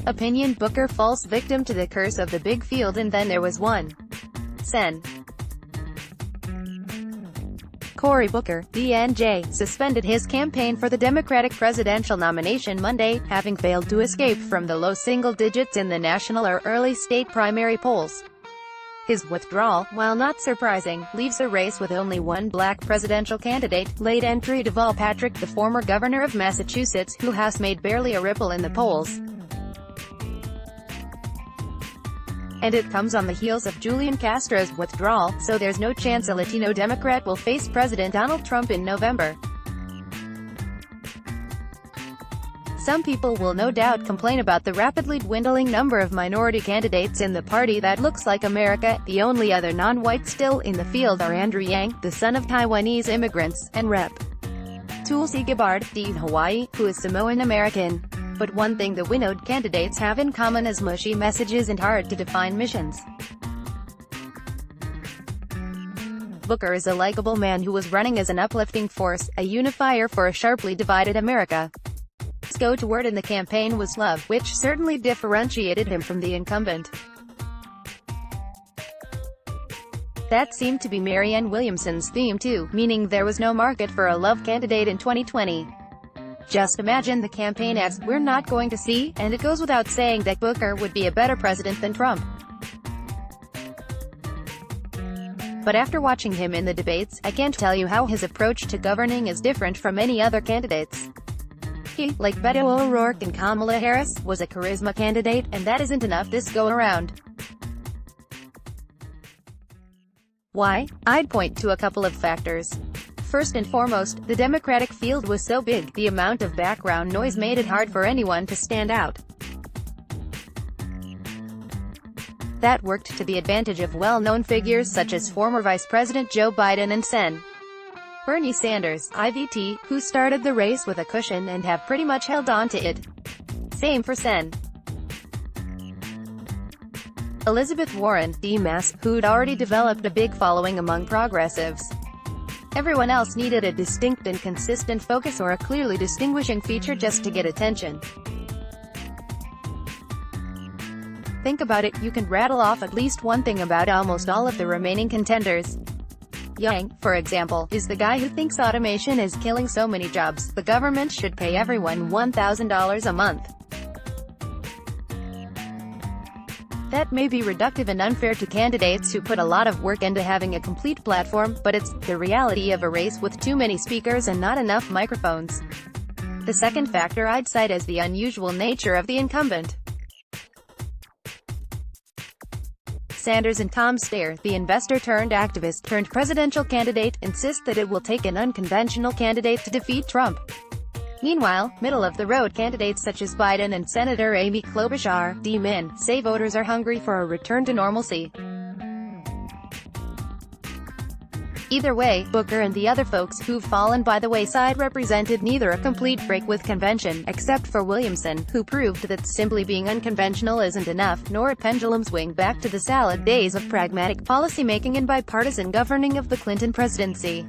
Opinion Booker falls victim to the curse of the big field. And then there was one. Sen. Cory Booker, D-N.J, suspended his campaign for the Democratic presidential nomination Monday, having failed to escape from the low single digits in the national or early state primary polls. His withdrawal, while not surprising, leaves a race with only one black presidential candidate, late entry Deval Patrick, the former governor of Massachusetts, who has made barely a ripple in the polls. And it comes on the heels of Julian Castro's withdrawal, so there's no chance a Latino Democrat will face President Donald Trump in November. Some people will no doubt complain about the rapidly dwindling number of minority candidates in the party that looks like America. The only other non-white still in the field are Andrew Yang, the son of Taiwanese immigrants, and Rep. Tulsi Gabbard, D. Hawaii, who is Samoan American. But one thing the winnowed candidates have in common is mushy messages and hard-to-define missions. Booker is a likable man who was running as an uplifting force, a unifier for a sharply divided America. His go-to-word in the campaign was love, which certainly differentiated him from the incumbent. That seemed to be Marianne Williamson's theme too, meaning there was no market for a love candidate in 2020. Just imagine the campaign as, "We're not going to see," and it goes without saying that Booker would be a better president than Trump. But after watching him in the debates, I can't tell you how his approach to governing is different from any other candidates. He, like Beto O'Rourke and Kamala Harris, was a charisma candidate, and that isn't enough this go-around. Why? I'd point to a couple of factors. First and foremost, the Democratic field was so big, the amount of background noise made it hard for anyone to stand out. That worked to the advantage of well-known figures such as former Vice President Joe Biden and Sen. Bernie Sanders, IVT, who started the race with a cushion and have pretty much held on to it. Same for Sen. Elizabeth Warren, D-Mass, who'd already developed a big following among progressives. Everyone else needed a distinct and consistent focus or a clearly distinguishing feature just to get attention. Think about it, you can rattle off at least one thing about almost all of the remaining contenders. Yang, for example, is the guy who thinks automation is killing so many jobs, the government should pay everyone $1,000 a month. That may be reductive and unfair to candidates who put a lot of work into having a complete platform, but it's the reality of a race with too many speakers and not enough microphones. The second factor I'd cite is the unusual nature of the incumbent. Sanders and Tom Steyer, the investor-turned-activist-turned-presidential candidate, insist that it will take an unconventional candidate to defeat Trump. Meanwhile, middle-of-the-road candidates such as Biden and Senator Amy Klobuchar, D-Min, say voters are hungry for a return to normalcy. Either way, Booker and the other folks who've fallen by the wayside represented neither a complete break with convention, except for Williamson, who proved that simply being unconventional isn't enough, nor a pendulum swing back to the salad days of pragmatic policymaking and bipartisan governing of the Clinton presidency.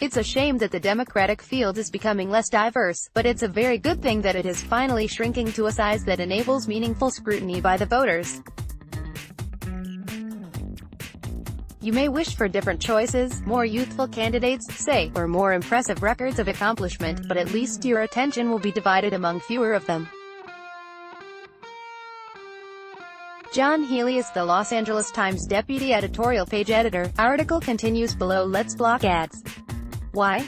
It's a shame that the Democratic field is becoming less diverse, but it's a very good thing that it is finally shrinking to a size that enables meaningful scrutiny by the voters. You may wish for different choices, more youthful candidates, say, or more impressive records of accomplishment, but at least your attention will be divided among fewer of them. John Healy is the Los Angeles Times deputy editorial page editor. Article continues below. Let's block ads. Why?